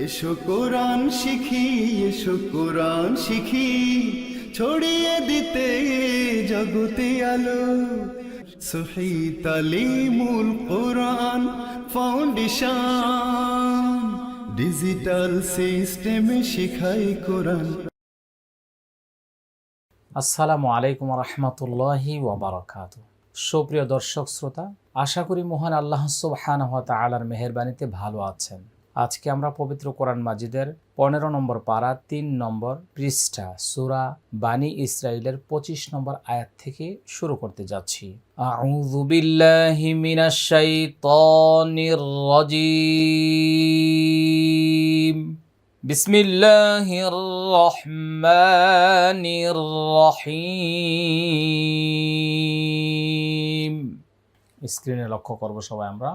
এসো কোরআন শিখি, এসো কোরআন শিখি, ছড়িয়ে দিতে জগতে আলো। সহি তালিমুল কোরআন ফাউন্ডেশন, ডিজিটাল সিস্টেমে শিখাই কোরআন। আসসালামু আলাইকুম রহমতুল্লাহি ওয়াবারাকাতুহু। সুপ্রিয় দর্শক শ্রোতা, আশা করি মহান আল্লাহ সুবহানাহু ওয়া তাআলার মেহেরবানিতে ভালো আছেন। আজকে আমরা পবিত্র কোরআন মাজিদের 15 নম্বর পারা 3 নম্বর পৃষ্ঠা সূরা বানি ইসরাইলের 25 নম্বর আয়াত থেকে শুরু করতে যাচ্ছি। আউযু বিল্লাহি মিনাশ শাইতানির রাজিম। বিসমিল্লাহির রহমানির রহিম। স্ক্রিনে লক্ষ্য করব সবাই আমরা।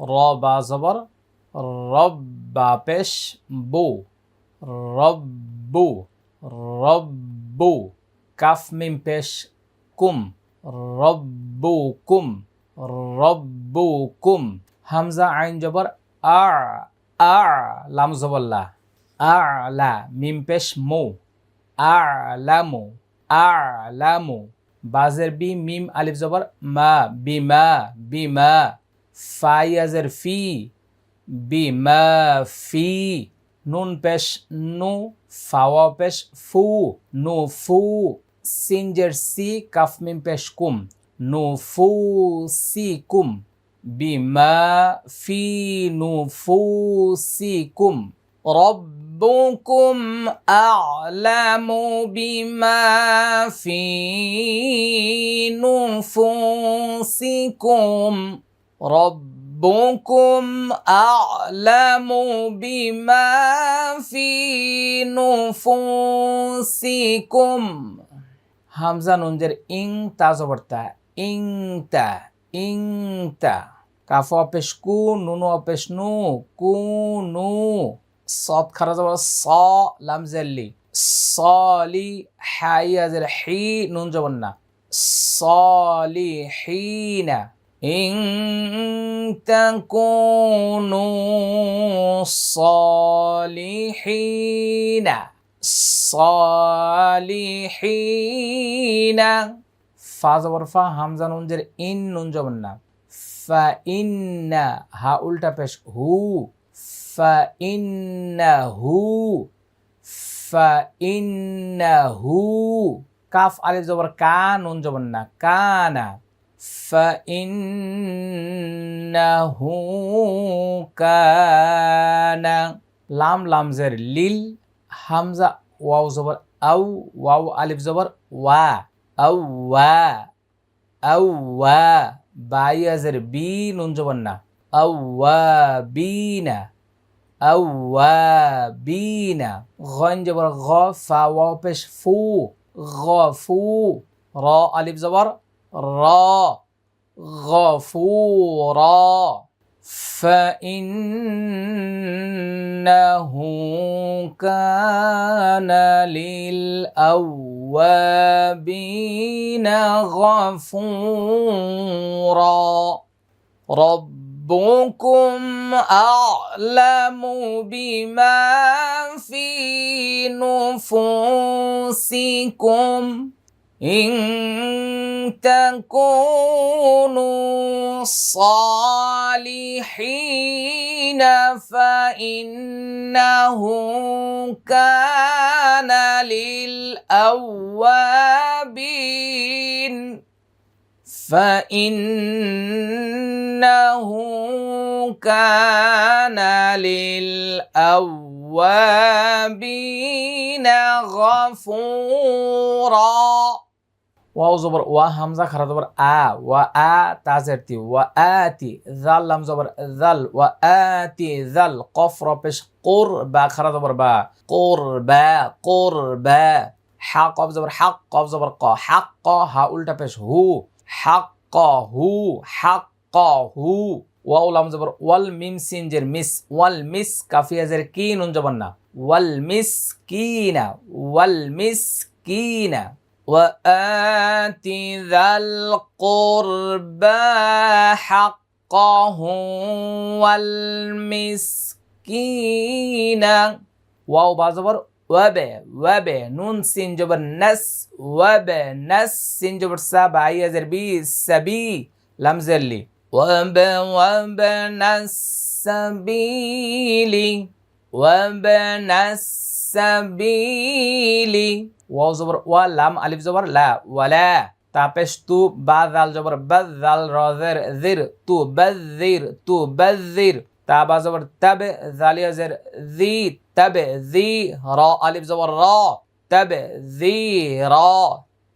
র বা জবর রব্বা পেশ বু, রব্বু রব্বু। কাফ মিম পেশ কুম, রব্বুকুম রব্বুকুম। হামজা আইন জবর আ, আ লাম জবর লা, আ'লা মিম পেশ মু, আ'লামু আ'লামু। বাজের বি মিম আলিফ জবর মা, বিমা বিমা। ফাইয়াজের ফি, বিমা ফি। নুন পেশ নু, ফাওয়া পেশ ফু, নু ফু। সিনজের সি, কাফ মিম পেশ কুম, নু ফু সি কুম। বিমা ফি নু ফু সি কুম। রব্বুকুম আ'লামু বিমা ফি নুফুসিকুম। রব্বুকুম আ'লামু বিমা ফি নুফুসিকুম। হামজা নুনজের ইং তা জবর তা, ইংতা ইংতা। কাফ অপেশ কু, নুন অপেশ নু, কুনু। সদ খারা জবর স, লাম জেল্লি সলি। হাইয়াজের হি, নুন জবর না, সলিহিনা। ইন তাকুনু সলিহিনা, সলিহিনা। ফা জবর ফা, হামজা নুনজের ইন, নুন জবর না, ফা ইন্না। হা উল্টা পেশ হু, ফা ইন্নাহু ফা ইন্নাহু। কাফ আলিফ জবর কা, নুন জবর না, কানা। ফা ইন্নাহু কানা। লাম লামজের লিল। হামজা ওয়াও জবর আউ, ওয়াও আলিফ জবর ওয়া, আউ ওয়া আউ ওয়া। বাইয়াজের বি, নুন জবর না, আউওয়াবিনা আউওয়াবিনা। গইন জবর গ, ফা ওয়াও পেশ ফু, গফু। র আলিফ জবর র, গফুরা। ফাইন্নাহু কানা লিল আওয়াবিনা গফুরা। রব্বুকুম আ'লামু বিমা ফি নুফুসিকুম। ইন তাকুনু সালিহিনা ফাইন্নাহু কানা লিল আওয়াবিন। فإنه كان للأوابين غفورا। ওয়াও জবর ওয়া, হামজা খারা জবর আ, ওয়া আ তাজের তি, ওয়া আতি। জাল লাম জবর জাল, ওয়া আতি জাল। কফ র পেশ কুর, বা খারা জবর বা, কুরবা কুরবা। হা কফ জবর হক, কফ জবর ক, হক ক। হা উল্টা পেশ হু, হাক্কাহু হাক্কাহু। ওয়াও লাম জবর ওয়াল, মিম সিনজের মিস, ওয়াল মিস। কাফিয়াজের কি, নুন জবর না, ওয়াল মিসকিনা ওয়াল মিসকিনা। ওয়া আতি যাল কুরবা হাক্কাহু ওয়াল মিসকিনা মিসকিনা ওয়াও বা জবর ওয়াবে ওয়াবে নুন সিন জবর নাস ওয়াবে নাস সিন জবর সা বা ইয়া জের বি সাবি লাম জেরলি ওয়াবে ওয়াবে নাস সাবিলি ওয়াবে নাস সাবিলি ওয়াও জবর ওয়া লাম আলিফ জবর লা ওয়ালা তাপেশ তু বা দাল জবর বাদ দাল র জের জির তু বাযির তা বা জবর তাবে জালিয়া জের জি তাবে জি র আলিফ জবর র তাবে জি র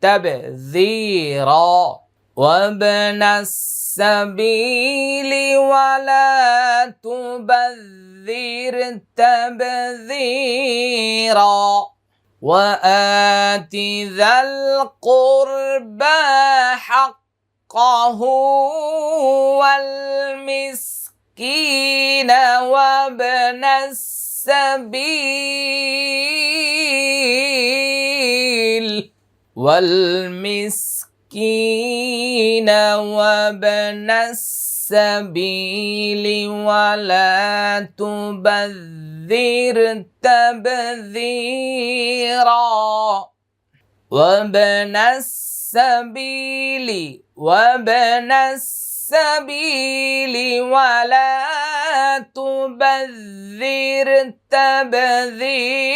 তাবে জি র وابن السبيل ولا تبذر تبذيرا وآت ذا القربى حقه والمسكين وابن السبيل والمسكين وابن السبيل ولا تبذر تبذيرا وابن السبيل ولا تبذر تبذيرا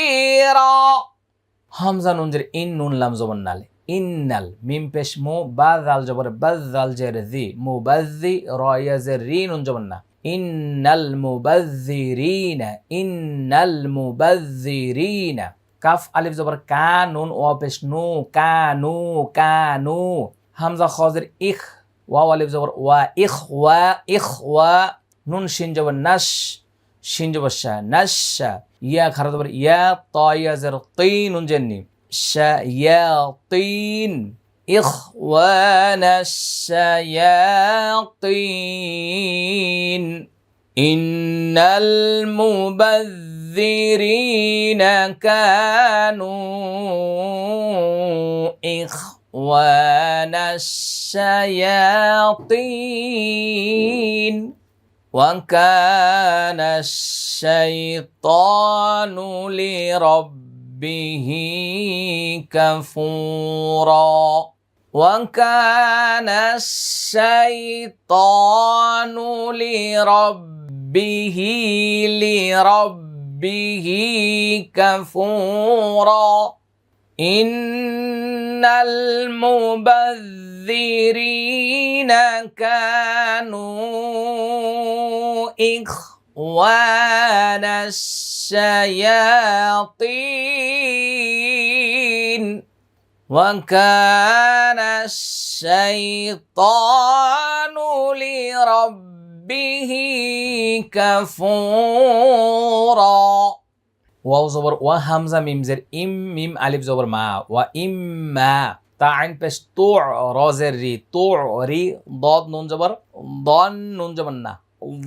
হামজা নুন জের ইন নুন লাম জবর নালে ইন্নাল মিম পেশ মু বা দাল জবর বাদ দাল জের জি মুবাজ্জি র ইয়া জের রি নুন জবর না ইন্নাল মুবাজ্জিরিনা কাফ আলিফ জবর কা নুন ওয়া পেশ নু কানু হামজা খাজের ইখ ওয়াও আলিফ জবর ওয়া ইখওয়া নুন শিন জবর নাশ শিন জবর শা নাশা ইয়া খারা জবর ইয়া তা ইয়া জের তিন নুন জেননি شياطين إخوان الشياطين إن المبذرين كانوا إخوان الشياطين وكان الشيطان لربه كفورا وكان الشيطان لربه كفورا إن المبذرين كانوا إخوان الشياطين وكان الشيطان لربه كفورا ওয়াও জবর ওয়া হামজা মিম জের ইম মিম আলিফ জবর মা ওয়া ইম্মা তা আইন পেশ তু র জের রি তু রি দদ নুন জবর দন নুন জবর না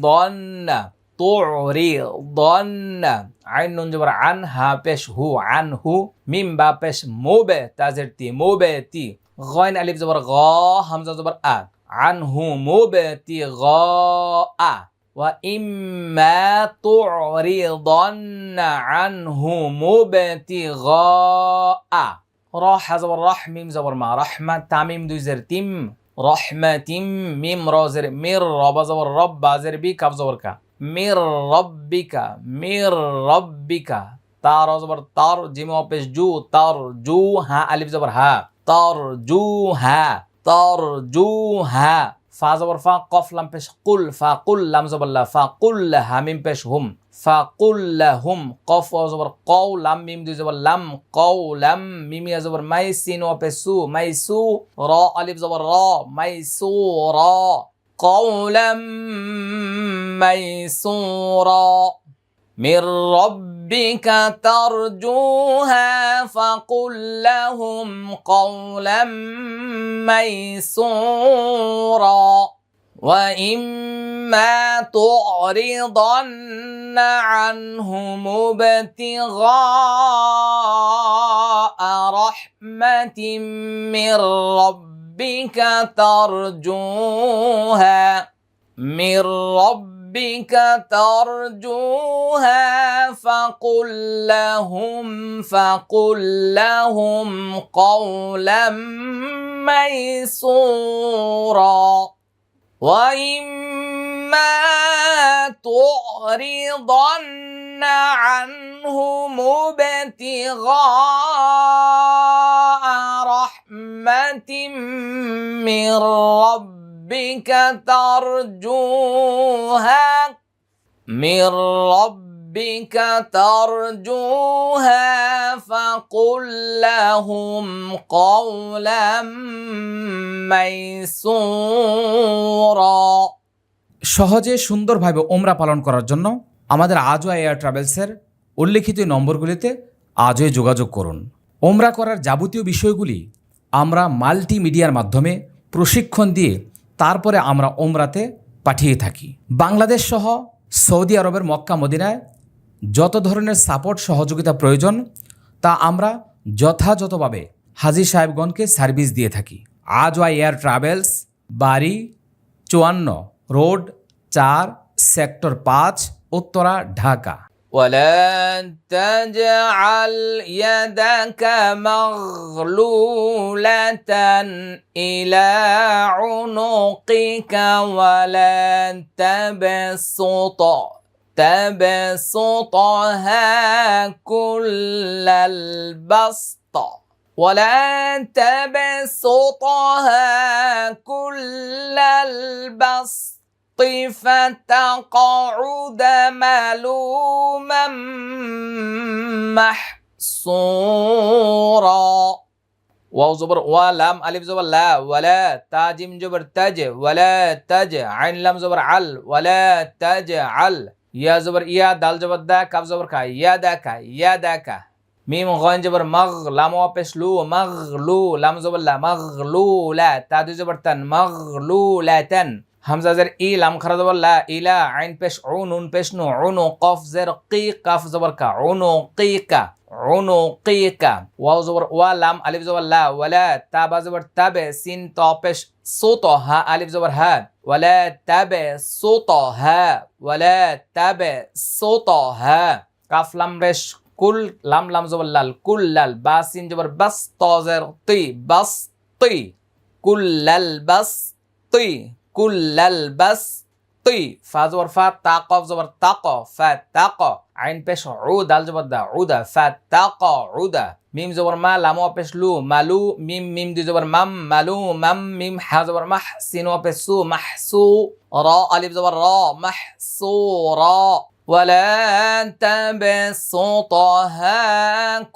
দন্না তু রি দন্না আইন নুন জবর আন হা পেশ হু আন হু মিম বা পেশ মোবে তাজের তি মোবে তি গাইন আলিফ জবর গ হামজা জবর আ আন হু মোবে তি গ আ وإما تعرضن عنهم ابتغاء راح زبر رح ميم زبر مع رحمة تعميم دو زر تم رحمة ميم را زر مر رب زبر رب زر بي كف زبر كا مر ربك تار زبر تار جيم واپس جو تار جو ها ألف زبر ها ترجوها ফা জবর ফা কফ লাম পেশ কুল ফা কুল লাম জবর লা ফা কুল হামিম পেশ হুম ফা কুল লাহুম কফ ওয়া জবর কও লাম মিম দুই জবর লাম কও লাম মিম ইয়া জবর মাই সিন ওয়া পেশ সু মাইসু র আলিফ জবর র মাইসুরা কওলাম মাইসুরা من ربك ترجوها فقل لهم قولا ميسورا وإما تعرضن عنهم ابتغاء رحمة من ربك ترجوها من ربك ربك ترجوها فقل لهم قولا ميسورا وإما تعرضن عنهم ابتغاء رحمة من ربك ترجوها فقل لهم قولا ميسورا সহজে সুন্দরভাবে ওমরা পালন করার জন্য আমাদের আজওয়া এয়ার ট্রাভেলসের উল্লেখিত নম্বরগুলিতে আজই যোগাযোগ করুন। ওমরা করার যাবতীয় বিষয়গুলি আমরা মাল্টিমিডিয়ার মাধ্যমে প্রশিক্ষণ দিয়ে তারপরে আমরা ওমরাতে পাঠিয়ে থাকি। বাংলাদেশ সহ সৌদি আরবের মক্কা মদিনায় যত ধরনের সাপোর্ট সহযোগিতা প্রয়োজন তা আমরা যথাযথভাবে হাজী সাহেবগণকে সার্ভিস দিয়ে থাকি। আজওয়া এয়ার ট্রাভেলস, বাড়ি 54 রোড 4 সেক্টর 5 উত্তরা ঢাকা। ولا تجعل يدك مغلولة إلى عنقك ولا تبسطها كل البسط فتقعد ملوما محسورا واو زبر ولام الف زبر لا ولا تا جيم زبر تج ولا تج عين لام زبر عل ولا تجعل يا زبر يا دال زبر دا كاف زبر كا يا داكا ميم غين زبر مغ لام واپس لو مغلو لام زبر لا مغلولا تا دو زبر تن مغلولاتن হামজা জের ই লাম খারা জবর লা ইলা আইন পেশ উনুন পেশ নু উনু কফ জের কি কাফ জবর কা উনুকিকা ওয়াও জবর ওয়া লাম আলিফ জবর লা ওয়ালা তা বা জবর তাবে সিন ত পেশ সুত হা আলিফ জবর হা ওয়ালা তাবে সুত হা কাফ লাম রেশ কুল লাম জবর লাল কুল্লাল বা সিন জবর বাস ত জের তি বাস তি কুল্লাল বাস তি কুল্লাল বাসতি ফা জবর ফা তা কফ জবর তাক ফাতাক আইন পেশ উ দাল জবর দা উদা ফাতাকউদা মিম জবর মা লাম পেশ লু মালু মিম দুই জবর মাম মালু মাম মিম হা জবর মাহ সিন পেশ সু মাহসু রা আলিফ জবর রা মাহসুরা ولا تبسطها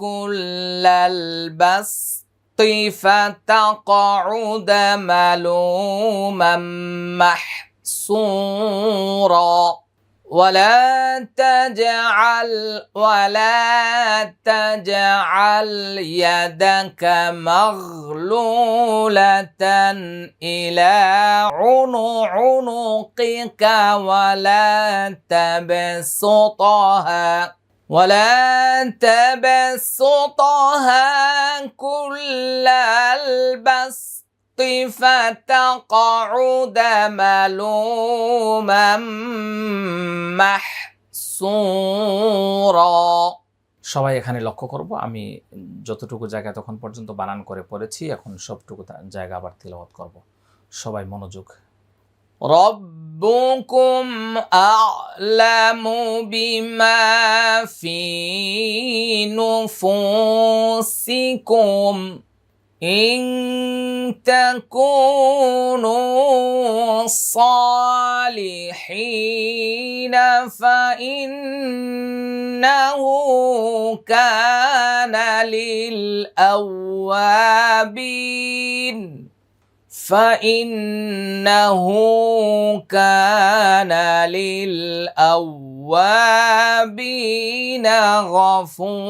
كل البسط فتقعد ملوما محسورا ولا تجعل يدك مغلولة إلى عنقك ولا تبسطها كل البسط فتقعد ملوما محسورا সবাই এখানে লক্ষ্য করব আমি যতটুকু জায়গা তখন পর্যন্ত বানান করে পড়েছি এখন সবটুকু জায়গা আবার তিলাওয়াত করব সবাই মনোযোগ ربكم أعلم بما في نفوسكم إن تكونوا صالحين فإنه كان للأوابين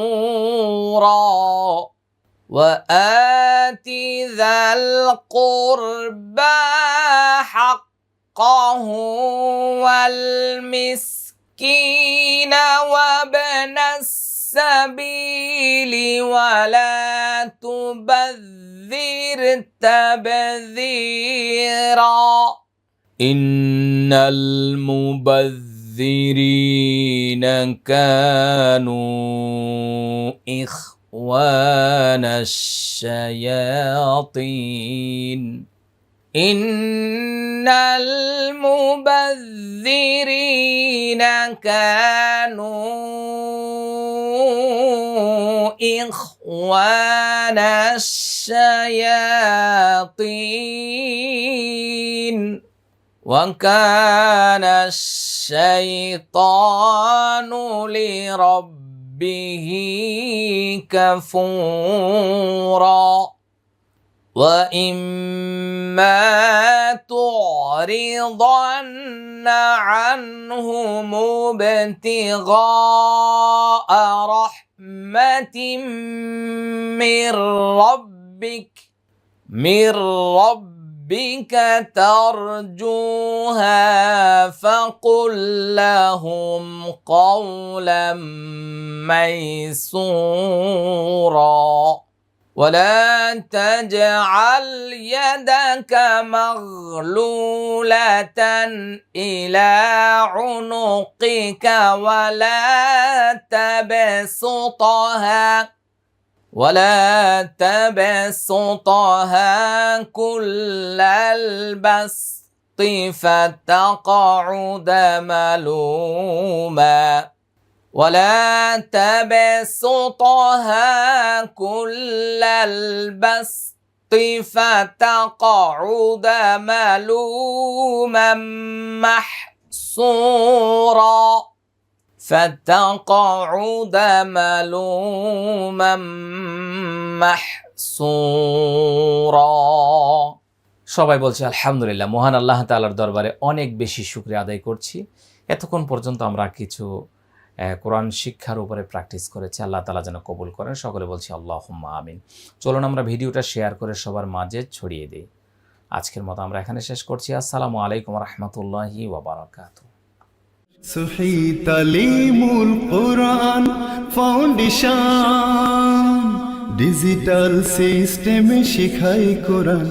غفورا وآت ذا القربى حقه والمسكين وابن السبيل ولا تبذر تبذيرا إن المبذرين كانوا إخوان الشياطين إن المبذرين كانوا إخوان الشياطين وكان الشيطان لربه كفورا وإما تعرضن عنهم ابتغاء رحمة من ربك ترجوها فقل لهم قولا ميسورا ولا تجعل يدك مغلولة إلى عنقك ولا تبسطها كل البسط فتقعد ملوما محسورا সবাই বলছে আলহামদুলিল্লাহ। মহান আল্লাহ তাআলার দরবারে অনেক বেশি শুকরিয়া আদায় করছি। এতক্ষণ পর্যন্ত আমরা কিছু কোরআন শিক্ষার উপরে প্র্যাকটিস করেছি। আল্লাহ তাআলা যেন কবুল করেন। সকলে বলছি আল্লাহুম্মা আমিন। চলুন আমরা ভিডিওটা শেয়ার করে সবার মাঝে ছড়িয়ে দিই। আজকের মতো আমরা এখানে শেষ করছি। আসসালামু আলাইকুম ওয়া রাহমাতুল্লাহি ওয়া বারাকাতুহু। সহি তালিমুল কোরআন ফাউন্ডেশন ডিজিটাল সিস্টেমে শিখাই কোরআন।